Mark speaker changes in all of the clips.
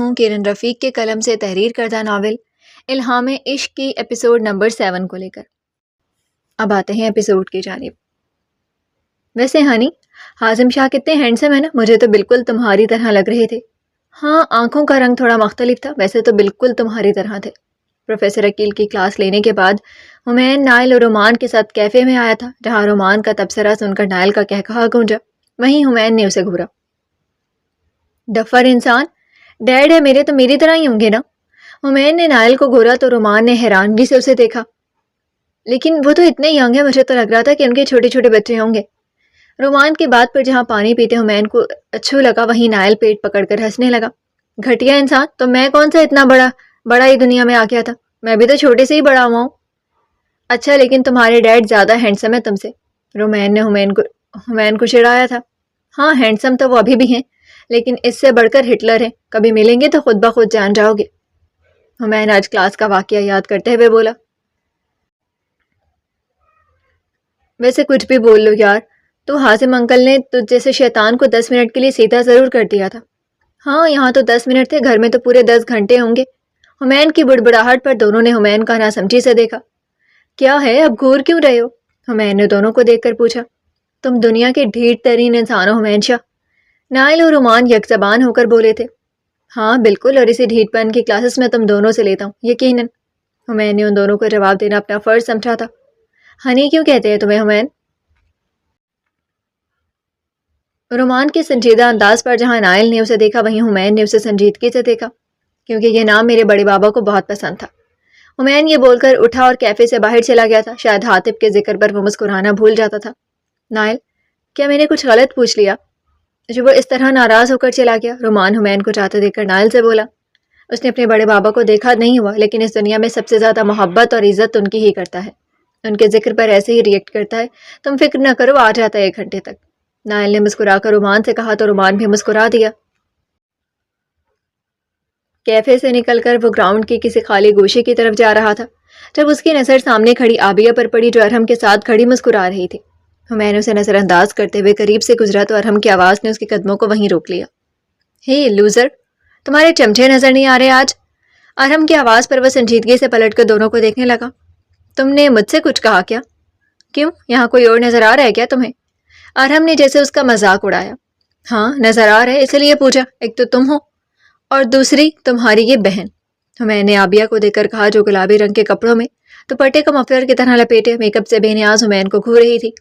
Speaker 1: ہوں کرن رفیق کے قلم سے تحریر کردہ ناول الہام عشق کی ایپیسوڈ نمبر 7 کو لے کر۔ اب آتے ہیں ایپیسوڈ کی جانب۔ ویسے ہانی، حازم شاہ کتنے ہینڈسم ہے نا، مجھے تو بالکل تمہاری طرح لگ رہے تھے۔ ہاں، آنکھوں کا رنگ تھوڑا مختلف تھا، ویسے تو بالکل تمہاری طرح تھے۔ پروفیسر عقیل کی کلاس لینے کے بعد حمین، نائل اور رومان کے ساتھ کیفے میں آیا تھا، جہاں رومان کا تبصرہ سن کر نائل کا قہقہا گونجا، وہیں حمین نے اسے گھورا۔ ڈفر انسان، ڈیڈ ہے میرے تو میری طرح ہی ہوں گے نا۔ حمین نے نائل کو گھورا تو رومان نے حیرانگی سے اسے دیکھا۔ لیکن وہ تو اتنے ینگ ہیں، مجھے تو لگ رہا تھا کہ ان کے چھوٹے چھوٹے بچے ہوں گے۔ رومان کی بات پر جہاں پانی پیتے حمین کو اچھو لگا، وہیں نائل پیٹ پکڑ کر ہنسنے لگا۔ گھٹیا انسان، تو میں کون سا اتنا بڑا ہی دنیا میں آ گیا تھا، میں بھی تو چھوٹے سے ہی بڑا ہوا ہوں۔ اچھا، لیکن تمہارے ڈیڈ زیادہ ہینڈسم ہے تم سے، رومان نے حمین کو چڑھایا تھا۔ ہاں، ہینڈسم تو وہ ابھی بھی ہیں، لیکن اس سے بڑھ کر ہٹلر ہیں، کبھی ملیں گے تو خود بخود جان جاؤ گے۔ حمین آج کلاس کا واقعہ یاد کرتے ہوئے بولا۔ ویسے کچھ بھی بول لو یار، تو حازم انکل نے تجھ جیسے شیطان کو 10 منٹ کے لیے سیدھا ضرور کر دیا تھا۔ ہاں، یہاں تو 10 منٹ تھے، گھر میں تو پورے 10 گھنٹے ہوں گے۔ حمین کی بڑبڑاہٹ پر دونوں نے حمین کا ناسمجھی سے دیکھا۔ کیا ہے، اب گھور کیوں رہے ہو؟ حمین نے دونوں کو دیکھ کر پوچھا۔ تم دنیا کے ڈھیٹ ترین انسان ہو حمین شاہ، نائل اور رومان یک زبان ہو کر بولے تھے۔ ہاں بالکل، اور اسی ڈھیٹ پن کی کلاسز میں تم دونوں سے لیتا ہوں، یقیناً۔ حمین نے ان دونوں کو جواب دینا اپنا فرض سمجھا تھا۔ ہنی کیوں کہتے ہیں تمہیں حمین؟ رومان کے سنجیدہ انداز پر جہاں نائل نے اسے دیکھا، وہیں حمین نے اسے سنجیدگی سے دیکھا۔ کیونکہ یہ نام میرے بڑے بابا کو بہت پسند تھا۔ حمین یہ بول کر اٹھا اور کیفے سے باہر چلا گیا تھا، شاید حاطب کے ذکر پر وہ مسکرانا بھول جاتا تھا۔ نائل، کیا میں نے کچھ غلط پوچھ لیا جو وہ اس طرح ناراض ہو کر چلا گیا؟ رومان حمین کو جاتے دیکھ کر نائل سے بولا۔ اس نے اپنے بڑے بابا کو دیکھا نہیں ہوا، لیکن اس دنیا میں سب سے زیادہ محبت اور عزت ان کی ہی کرتا ہے، ان کے ذکر پر ایسے ہی ریئیکٹ کرتا ہے۔ تم فکر نہ کرو، آ جاتا ہے 1 گھنٹے تک، نائل نے مسکرا کر رومان سے کہا تو رومان بھی مسکرا دیا۔ کیفے سے نکل کر وہ گراؤنڈ کی کسی خالی گوشے کی طرف جا رہا تھا، جب اس کی نظر سامنے کھڑی آبیہ پر پڑی، جو ارہم کے ساتھ کھڑی مسکرا رہی تھی۔ حمین اسے نظر انداز کرتے ہوئے قریب سے گزرا تو ارہم کی آواز نے اس کے قدموں کو وہیں روک لیا۔ ہے لوزر، تمہارے چمچے نظر نہیں آ رہے آج؟ ارہم کی آواز پر وہ سنجیدگی سے پلٹ کر دونوں کو دیکھنے لگا۔ تم نے مجھ سے کچھ کہا کیا؟ کیوں، یہاں کوئی اور نظر آ رہا ہے کیا تمہیں؟ ارہم نے جیسے اس کا مذاق اڑایا۔ ہاں نظر آ رہا ہے، اسی لیے پوچھا، ایک تو تم ہو اور دوسری تمہاری یہ بہن۔ حمین نے آبیہ کو دیکھ کر کہا، جو گلابی رنگ کے کپڑوں میں دوپٹے کو مفلر کی طرح لپیٹے میک اپ سے بے نیاز حمین کو گھور رہی تھی۔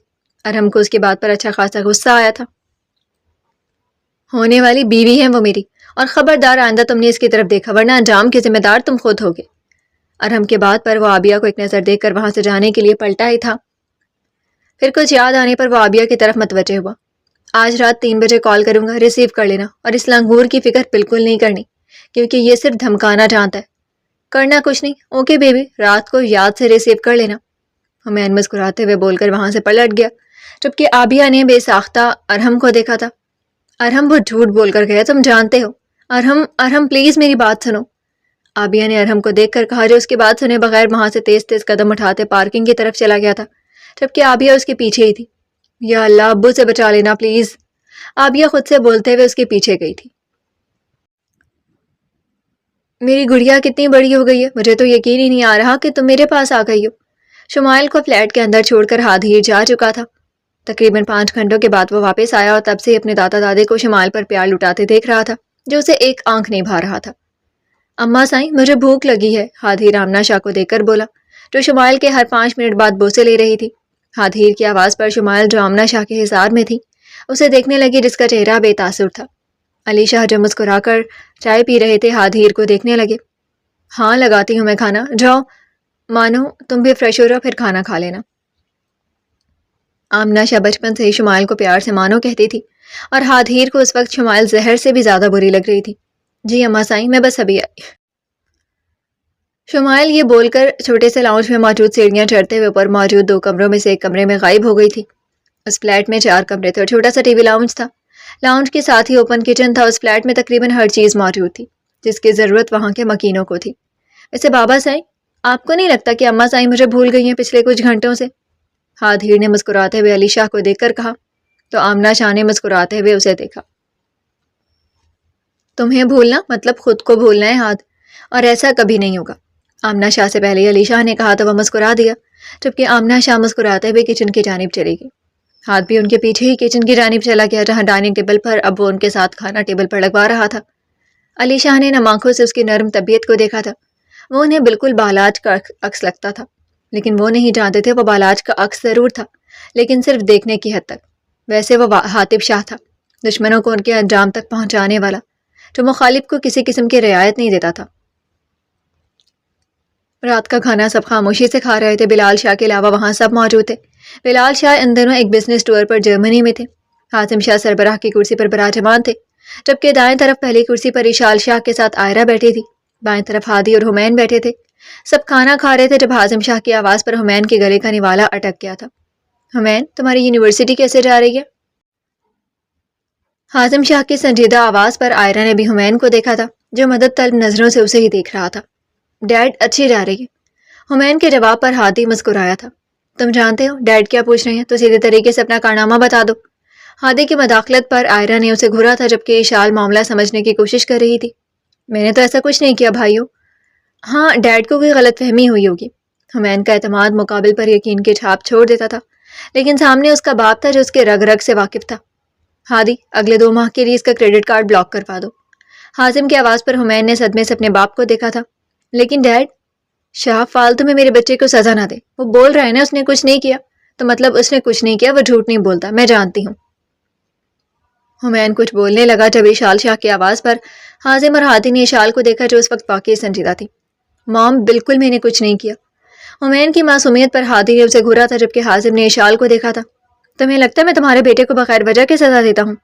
Speaker 1: ارہم کو اس کی بات پر اچھا خاصا غصہ آیا تھا۔ ہونے والی بیوی ہے وہ میری، اور خبردار آئندہ تم نے اس کی طرف دیکھا، ورنہ انجام کے ذمہ دار تم خود ہوگے۔ ارہم کے بات پر وہ آبیہ کو ایک نظر دیکھ کر وہاں سے جانے کے لیے پلٹا ہی تھا، پھر کچھ یاد آنے پر وہ آبیہ کی طرف متوجہ ہوا۔ آج رات 3 بجے کال کروں گا، ریسیو کر لینا، اور اس لنگور کی فکر بالکل نہیں کرنی، کیونکہ یہ صرف دھمکانا جانتا ہے، کرنا کچھ نہیں۔ اوکے بیبی، رات کو یاد سے ریسیو کر لینا۔ حمین مسکراتے ہوئے بول کر وہاں سے پلٹ گیا، جبکہ آبیہ نے بے ساختہ ارہم کو دیکھا تھا۔ ارہم، وہ جھوٹ بول کر گیا، تم جانتے ہو۔ ارہم پلیز میری بات سنو، آبیہ نے ارہم کو دیکھ کر کہا، جو اس کی بات سنے بغیر وہاں سے تیز تیز قدم اٹھاتے پارکنگ کی طرف چلا گیا تھا، جبکہ آبیہ اس کے پیچھے ہی تھی۔ یا اللہ، ابو سے بچا لینا پلیز، آبیہ خود سے بولتے ہوئے اس کے پیچھے گئی تھی۔ میری گڑیا کتنی بڑی ہو گئی ہے، مجھے تو یقین ہی نہیں آ رہا کہ تم میرے پاس آ گئی ہو۔ شمائل کو فلیٹ کے اندر چھوڑ کر ہادھیر جا چکا تھا۔ تقریباً 5 گھنٹوں کے بعد وہ واپس آیا اور تب سے اپنے دادا دادی کو شمائل پر پیار لٹاتے دیکھ رہا تھا، جو اسے ایک آنکھ نہیں بھا رہا تھا۔ اماں سائیں، مجھے بھوک لگی ہے، ہادھیر آمنہ شاہ کو دیکھ کر بولا، جو شمائل کے ہر 5 منٹ بعد بوسے لے رہی تھی۔ ہادھیر کی آواز پر شمائل، جو آمنہ شاہ کے حصار میں تھی، اسے دیکھنے لگی، جس کا چہرہ بے تاثر تھا۔ علی شاہ جو مسکرا کر چائے پی رہے تھے، ہادھیر کو دیکھنے لگے۔ ہاں لگاتی ہوں میں کھانا، جاؤ مانو، تم بھی فریش ہو جاؤ، پھر کھانا کھا لینا۔ آمنہ شاہ بچپن سے ہی شمائل کو پیار سے مانو کہتی تھی، اور ہادھیر کو اس وقت شمائل زہر سے بھی زیادہ بری لگ رہی تھی۔ جی اماں سائیں، میں بس ابھی آئی۔ شمائل یہ بول کر چھوٹے سے لاؤنج میں موجود سیڑھیاں چڑھتے ہوئے اوپر موجود 2 کمروں میں سے ایک کمرے میں غائب ہو گئی تھی۔ اس فلیٹ میں 4 کمرے تھے اور چھوٹا سا ٹی وی لاؤنج تھا۔ لاؤنج کے ساتھ ہی اوپن کچن تھا۔ اس فلیٹ میں تقریباً ہر چیز موجود تھی جس کی ضرورت وہاں کے مکینوں کو تھی۔ ویسے بابا سائیں، آپ کو نہیں لگتا کہ اماں سائیں مجھے بھول گئی ہیں پچھلے کچھ گھنٹوں سے؟ ہادھیر نے مسکراتے ہوئے علی شاہ کو دیکھ کر کہا، تو آمنہ شاہ نے مسکراتے ہوئے اسے دیکھا۔ تمہیں بھولنا مطلب خود کو بھولنا ہے ہاتھ، اور ایسا کبھی نہیں ہوگا۔ آمنہ شاہ سے پہلے علی شاہ نے کہا تو وہ مسکرا دیا، جبکہ آمنہ شاہ مسکراتے ہوئے کچن کی جانب چلی گئی۔ ہاتھ بھی ان کے پیچھے ہی کچن کی جانب چلا گیا، جہاں ڈائننگ ٹیبل پر اب وہ ان کے ساتھ کھانا ٹیبل پر لگوا رہا تھا۔ علی شاہ نے نم آنکھوں سے اس کی نرم طبیعت کو دیکھا تھا۔ وہ انہیں بالکل بالاج کا عکس لگتا تھا، لیکن وہ نہیں جانتے تھے وہ بالاج کا عکس ضرور تھا، لیکن صرف دیکھنے کی حد تک۔ ویسے وہ حاطب شاہ تھا، دشمنوں کو ان کے انجام تک پہنچانے والا، جو مخالف کو کسی قسم کی رعایت نہیں دیتا تھا۔ رات کا کھانا سب خاموشی سے کھا رہے تھے، بلال شاہ کے علاوہ وہاں سب موجود تھے۔ بلال شاہ ان دنوں ایک بزنس ٹور پر جرمنی میں تھے۔ حازم شاہ سربراہ کی کرسی پر براجمان تھے، جبکہ دائیں طرف پہلی کرسی پر اشال شاہ کے ساتھ عائرہ بیٹھی تھی، بائیں طرف ہادی اور حمین بیٹھے تھے۔ سب کھانا کھا رہے تھے جب حازم شاہ کی آواز پر حمین کے گلے کا نوالا اٹک گیا تھا۔ حمین، تمہاری یونیورسٹی کیسے جا رہی ہے؟ حازم شاہ کی سنجیدہ آواز پر عائرہ نے بھی حمین کو دیکھا تھا، جو مدد طلب نظروں سے اسے ہی دیکھ رہا تھا۔ ڈیڈ، اچھی جا رہی ہے۔ حمین کے جواب پر ہادی مسکرایا تھا۔ تم جانتے ہو ڈیڈ کیا پوچھ رہے ہیں، تو سیدھے طریقے سے اپنا کارنامہ بتا دو۔ ہادی کی مداخلت پر عائرہ نے اسے گھورا تھا، جبکہ اشال معاملہ سمجھنے کی کوشش کر رہی تھی۔ میں نے تو ایسا کچھ نہیں کیا بھائیو۔ ہاں، ڈیڈ کو کوئی غلط فہمی ہوئی ہوگی۔ حمین کا اعتماد مقابل پر یقین کی چھاپ چھوڑ دیتا تھا، لیکن سامنے اس کا باپ تھا جو اس کے رگ رگ سے واقف تھا۔ ہادی، اگلے 2 ماہ کے لیے اس کا کریڈٹ کارڈ بلاک کروا دو۔ حازم کی آواز پر حمین نے صدمے سے اپنے باپ کو دیکھا تھا۔ لیکن ڈیڈ، شاہ فالتو میں میرے بچے کو سزا نہ دے، وہ بول رہا ہے نا اس نے کچھ نہیں کیا، تو مطلب اس نے کچھ نہیں کیا، وہ جھوٹ نہیں بولتا، میں جانتی ہوں۔ حمین کچھ بولنے لگا جب اشال شاہ کی آواز پر حازم اور ہادی نے اشال کو دیکھا، جو اس وقت واقعی سنجیدہ تھی۔ مام، بالکل میں نے کچھ نہیں کیا۔ حمین کی معصومیت پر ہادی نے اسے گھورا تھا، جبکہ حازم نے اشال کو دیکھا تھا۔ تمہیں لگتا ہے میں تمہارے بیٹے کو بغیر وجہ کے سزا دیتا ہوں؟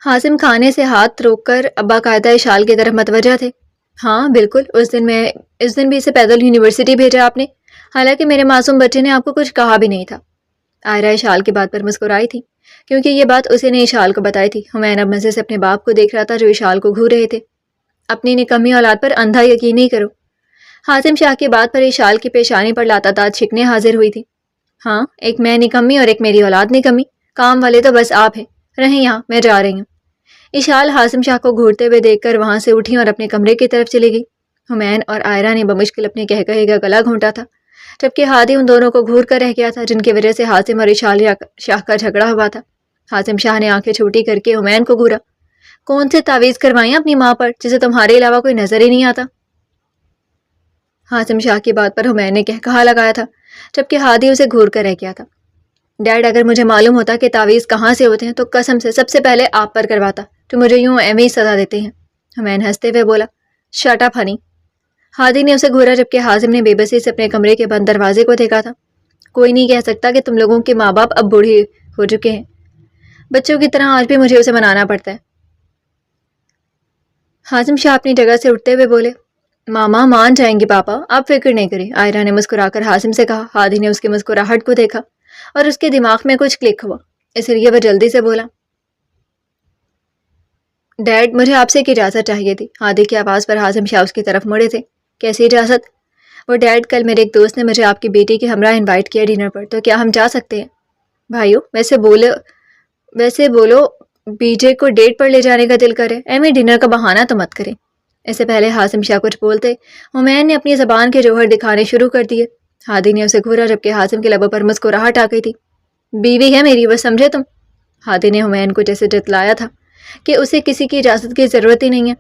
Speaker 1: حازم کھانے سے ہاتھ روک کر باقاعدہ اشال کی طرف متوجہ تھے۔ ہاں بالکل، اس دن بھی اسے پیدل یونیورسٹی بھیجا آپ نے، حالانکہ میرے معصوم بچے نے آپ کو کچھ کہا بھی نہیں تھا۔ عائرہ اشال کی بات پر مسکرائی تھی، کیونکہ یہ بات اسے نے اشال کو بتائی تھی۔ حمین اب مزے سے اپنے باپ کو دیکھ رہا تھا، جو اشال کو گھور رہے تھے۔ اپنی نکمی اولاد پر اندھا یقین نہیں کرو۔ حازم شاہ کی بات پر اشال کی پیشانی پر لاتعداد شکنیں حاضر ہوئی تھی۔ ہاں، ایک میں نکمی اور ایک میری اولاد نکمی، کام والے تو بس آپ ہیں، رہیں یہاں، میں جا رہی ہوں۔ اشال حازم شاہ کو گھورتے ہوئے دیکھ کر وہاں سے اٹھی اور اپنے کمرے کی طرف چلی گئی۔ حمین اور عائرہ نے بمشکل اپنے کہے کا گلا گھونٹا تھا، جبکہ ہادی ان دونوں کو گھور کر رہ گیا تھا، جن کی وجہ سے حازم اور اشال شاہ کا جھگڑا ہوا تھا۔ حازم شاہ نے آنکھیں چھوٹی کر کے حمین کو گھورا۔ کون سے تعویذ کروائیں اپنی ماں پر، جسے تمہارے علاوہ کوئی نظر ہی نہیں آتا؟ حازم شاہ کی بات پر حمین نے کہا لگایا تھا، جبکہ ہادی اسے گھور کر رہ گیا تھا۔ ڈیڈ، اگر مجھے معلوم ہوتا کہ تعویذ کہاں سے ہوتے ہیں تو قسم سے سب سے پہلے آپ پر کرواتا، جو مجھے یوں ایویں سزا دیتے ہیں۔ حمین ہنستے ہوئے بولا۔ Shut up honey. ہادی نے اسے گھورا، جبکہ حازم نے بے بسی سے اپنے کمرے کے بند دروازے کو دیکھا تھا۔ کوئی نہیں کہہ سکتا کہ تم لوگوں کے ماں باپ اب بوڑھے ہو چکے ہیں، بچوں کی طرح آج بھی مجھے اسے منانا پڑتا ہے۔ حازم شاہ اپنی جگہ سے اٹھتے ہوئے بولے۔ ماما مان جائیں گے پاپا، آپ فکر نہیں کریں، عائرہ نے مسکرا کر حازم سے کہا۔ ہادی نے اس کی مسکراہٹ کو دیکھا اور اس کے دماغ میں کچھ کلک ہوا، اس لیے وہ جلدی سے بولا۔ ڈیڈ، مجھے آپ سے ایک اجازت چاہیے تھی۔ ہادی کی آواز پر حازم شاہ اس کی طرف مڑے تھے۔ کیسی اجازت؟ وہ ڈیڈ، کل میرے ایک دوست نے مجھے آپ کی بیٹی کے ہمراہ انوائٹ کیا ڈنر پر، تو کیا ہم جا سکتے ہیں؟ بھائیو، ویسے بولو بی جے کو ڈیٹ پر لے جانے کا دل کرے، ایویں ڈنر کا بہانہ تو مت کریں۔ اس سے پہلے حازم شاہ کچھ بولتے، حمین نے اپنی زبان کے جوہر دکھانے شروع کر دیے۔ ہادی نے اسے گھورا، جبکہ حازم کے لبوں پر مسکراہٹ آ گئی تھی۔ بیوی ہے میری، وہ سمجھے تم؟ ہادی نے حمین کو جیسے جتلایا تھا کہ اسے کسی کی اجازت کی ضرورت ہی نہیں ہے۔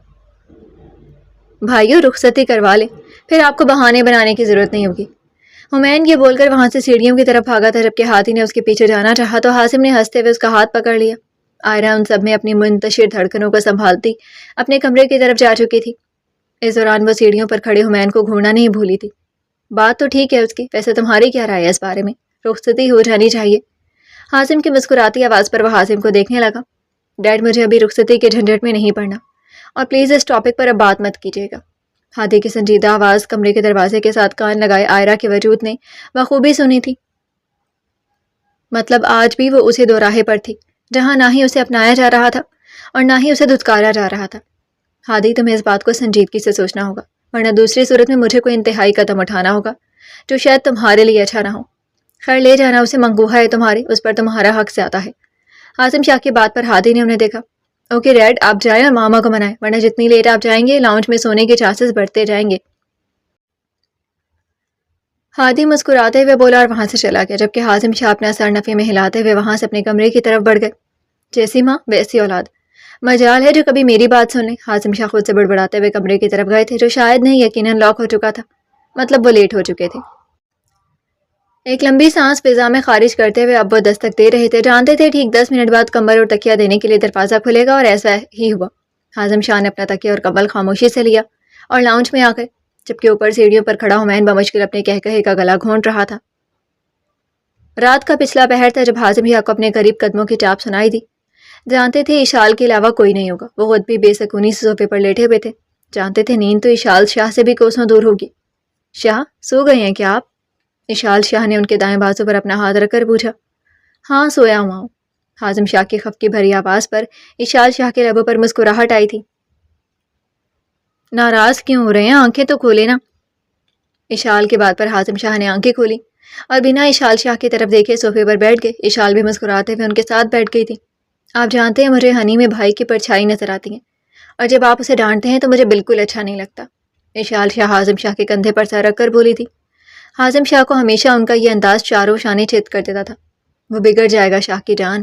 Speaker 1: بھائیو، رخصتی کروا لے، پھر آپ کو بہانے بنانے کی ضرورت نہیں ہوگی۔ حمین یہ بول کر وہاں سے سیڑھیوں کی طرف بھاگا تھا، جبکہ ہادی نے اس کے پیچھے جانا چاہا تو حازم نے ہنستے ہوئے اس کا ہاتھ پکڑ لیا۔ عائرہ ان سب میں اپنی منتشر دھڑکنوں کو سنبھالتی اپنے کمرے کی طرف جا چکی تھی۔ اس دوران وہ سیڑھیوں پر کھڑے حمین کو گھورنا نہیں بھولی تھی۔ بات تو ٹھیک ہے اس کی، ویسے تمہاری کیا رائے ہے اس بارے میں؟ رخصتی ہو جانی چاہیے۔ حازم کی مسکراتی آواز پر وہ حازم کو دیکھنے لگا۔ ڈیڈ، مجھے ابھی رخصتی کے جھنجھٹ میں نہیں پڑنا، اور پلیز اس ٹاپک پر اب بات مت کیجیے گا۔ ہادی کی سنجیدہ آواز کمرے کے دروازے کے ساتھ کان لگائے عائرہ کے وجود نے بخوبی سنی تھی۔ مطلب آج بھی وہ اسی دوراہے پر تھی، جہاں نہ ہی اسے اپنایا جا رہا تھا اور نہ ہی اسے دھتکارا جا رہا تھا۔ ہادی، تمہیں اس بات کو سنجیدگی سے سوچنا ہوگا، ورنہ دوسری صورت میں مجھے کوئی انتہائی قدم اٹھانا ہوگا جو شاید تمہارے لیے اچھا نہ ہو۔ خیر، لے جانا اسے منگوہا ہے تمہاری، اس پر تمہارا حق زیادہ ہے۔ حازم شاہ کی بات پر ہادی نے انہیں دیکھا۔ اوکے ڈیڈ، آپ جائیں اور ماما کو منائیں، ورنہ جتنی لیٹ آپ جائیں گے لاؤنج میں سونے کے چانسز بڑھتے جائیں گے۔ ہادی مسکراتے ہوئے بولا اور وہاں سے چلا گیا، جبکہ حازم شاہ اپنا سر نفی میں ہلاتے ہوئے وہاں سے اپنے کمرے کی طرف بڑھ گئے۔ جیسی ماں ویسی اولاد، مجال ہے جو کبھی میری بات سن لیں۔ حازم شاہ خود سے بڑبڑاتے ہوئے کمرے کی طرف گئے تھے، جو شاید نہیں یقیناً لاک ہو چکا تھا، مطلب وہ لیٹ ہو چکے تھے۔ ایک لمبی سانس فضا میں خارج کرتے ہوئے اب وہ دستک دے رہے تھے، جانتے تھے ٹھیک 10 منٹ بعد کمبل اور تکیہ دینے کے لیے دروازہ کھلے گا، اور ایسا ہی ہوا۔ حازم شاہ نے اپنا تکیہ اور کمبل خاموشی سے لیا اور لاؤنج میں آ گئے، جبکہ اوپر سیڑھیوں پر کھڑا حمین بمشکل اپنے کہے کا گلا گھونٹ رہا تھا۔ رات کا پچھلا پہر تھا جب حازم شاہ کو اپنے قریب قدموں کی چاپ سنائی دی۔ جانتے تھے اشال کے علاوہ کوئی نہیں ہوگا، وہ خود بھی بے سکونی سے صوفے پر لیٹے ہوئے تھے۔ جانتے تھے نیند تو اشال شاہ سے بھی کوسوں دور ہوگی۔ شاہ سو گئے ہیں کیا آپ؟ اشال شاہ نے ان کے دائیں بازو پر اپنا ہاتھ رکھ کر پوچھا۔ ہاں سویا ہوا ہوں۔ حازم شاہ کی خفقی بھری آواز پر اشال شاہ کے لبوں پر مسکراہٹ آئی تھی۔ ناراض کیوں ہو رہے ہیں؟ آنکھیں تو کھولے نا۔ اشال کے بات پر حازم شاہ نے آنکھیں کھولی اور بنا اشال شاہ کی طرف دیکھے صوفے پر بیٹھ گئے۔ اشال بھی مسکراتے ہوئے ان کے ساتھ بیٹھ گئی تھی۔ آپ جانتے ہیں مجھے ہنی میں بھائی کی پرچھائی نظر آتی ہے، اور جب آپ اسے ڈانٹتے ہیں تو مجھے بالکل اچھا نہیں لگتا۔ اشال شاہ حازم شاہ کے کندھے پر سر رکھ کر بولی تھی۔ حازم شاہ کو ہمیشہ ان کا یہ انداز چاروں شانے چت کر دیتا تھا۔ وہ بگڑ جائے گا شاہ کی جان۔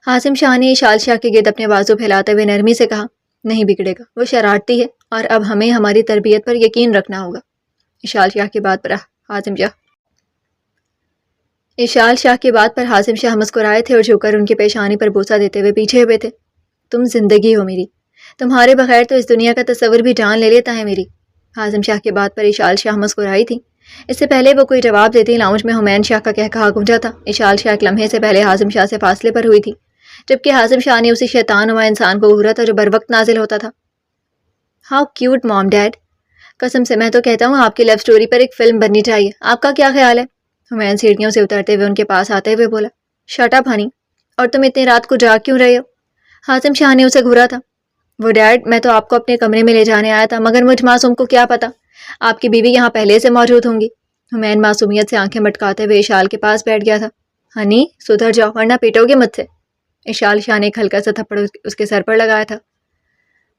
Speaker 1: حازم شاہ نے اشال شاہ کے گرد اپنے بازو پھیلاتے ہوئے نرمی سے کہا۔ نہیں بگڑے گا، وہ شرارتی ہے اور اب ہمیں ہماری تربیت پر یقین رکھنا ہوگا۔ اشال شاہ کی بات پر حازم شاہ مسکرائے تھے اور جھک کر ان کی پیشانی پر بوسہ دیتے ہوئے پیچھے ہوئے تھے۔ تم زندگی ہو میری، تمہارے بغیر تو اس دنیا کا تصور بھی جان لے لیتا ہے میری۔ حازم شاہ کی بات پر اشال شاہ مسکرائی تھی۔ اس سے پہلے وہ کوئی جواب دیتی لاؤنج میں حمین شاہ کا کہا گونجا تھا۔ اشال شاہ ایک لمحے سے پہلے حازم شاہ سے فاصلے پر ہوئی تھی، جبکہ حازم شاہ نے اسی شیطان نما انسان کو گھورا تھا جو بر وقت نازل ہوتا تھا۔ ہاؤ کیوٹ مام ڈیڈ، قسم سے میں تو کہتا ہوں آپ کی لو سٹوری پر ایک فلم بننی چاہیے، آپ کا کیا خیال ہے؟ حمین سیڑھیوں سے اترتے ہوئے ان کے پاس آتے ہوئے بولا۔ شٹ اپ ہنی، اور تم اتنی رات کو جاگ کیوں رہے ہو؟ حازم شاہ نے اسے گھورا تھا۔ وہ ڈیڈ، میں تو آپ کو اپنے کمرے میں لے جانے آیا تھا، مگر مجھ معصوم کو کیا پتا آپ کی بیوی یہاں پہلے سے موجود ہوں گی۔ حمین معصومیت سے آنکھیں مٹکاتے ہوئے اشال کے پاس بیٹھ گیا تھا۔ ہنی سدھر جاؤ ورنہ پیٹو گے مجھ سے۔ اشال شاہ نے ایک ہلکا سا تھپڑ اس کے سر پر لگایا تھا۔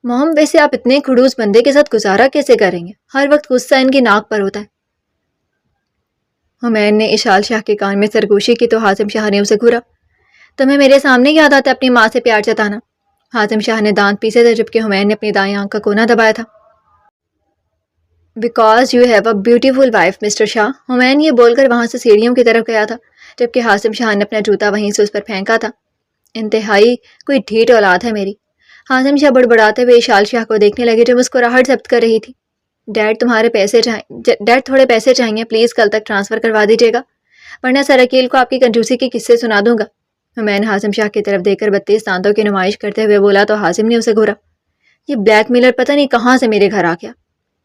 Speaker 1: موم ویسے آپ اتنے کھڑوس بندے کے ساتھ گزارا کیسے کریں گے؟ ہر وقت غصہ ان کی ناک پر ہوتا ہے۔ حمین نے اشال شاہ کے کان میں سرگوشی کی تو حازم شاہ نے اسے گھورا۔ تمہیں میرے سامنے یاد آتا ہے اپنی ماں سے پیار جتانا؟ حازم شاہ نے دانت پیسے تھے، جبکہ حمین نے اپنی دائیں آنکھ کا کونا دبایا تھا۔ Because you have a beautiful wife mister Shah. Hamin یہ بول کر وہاں سے سیڑھیوں کی طرف گیا تھا، جبکہ حازم شاہ نے اپنا جوتا وہیں سے اس پر پھینکا تھا۔ انتہائی کوئی ڈھیٹ اولاد ہے میری۔ حازم شاہ بڑبڑاتے ہوئے اشال شاہ کو دیکھنے لگے جو مسکراہٹ ضبط کر رہی تھی۔ ڈیڈ تھوڑے پیسے چاہیے، پلیز کل تک ٹرانسفر کروا دیجیے گا، ورنہ سر اکیل کو آپ کی کنجوسی کے قصے سنا دوں گا۔ حمین حازم شاہ کی طرف دیکھ کر 32 دانتوں کی نمائش کرتے ہوئے بولا تو حازم نے اسے گھورا۔ یہ بلیک میلر پتہ نہیں کہاں سے میرے گھر آ گیا۔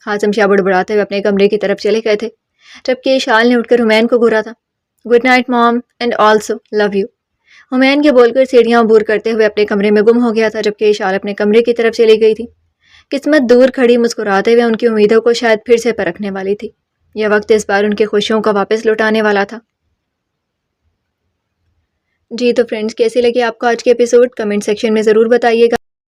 Speaker 1: حازم شاہ بڑبڑاتے ہوئے اپنے کمرے کی طرف چلے گئے تھے، جبکہ اشال نے اٹھ کر حمین کو گھورا تھا۔ Good night mom and also love you. Hamin کے بول کر سیڑھیاں عبور کرتے ہوئے اپنے کمرے میں گم ہو گیا تھا، جبکہ اشال اپنے کمرے کی طرف چلی گئی تھی۔ قسمت دور کھڑی مسکراتے ہوئے ان کی امیدوں کو شاید پھر سے پرکھنے والی تھی۔ یہ وقت اس بار ان کی خوشیوں کو واپس لوٹانے والا تھا۔ جی تو فرینڈز، کیسی لگی آپ کو آج کے ایپیسوڈ؟ کمنٹ سیکشن میں ضرور بتائیے گا۔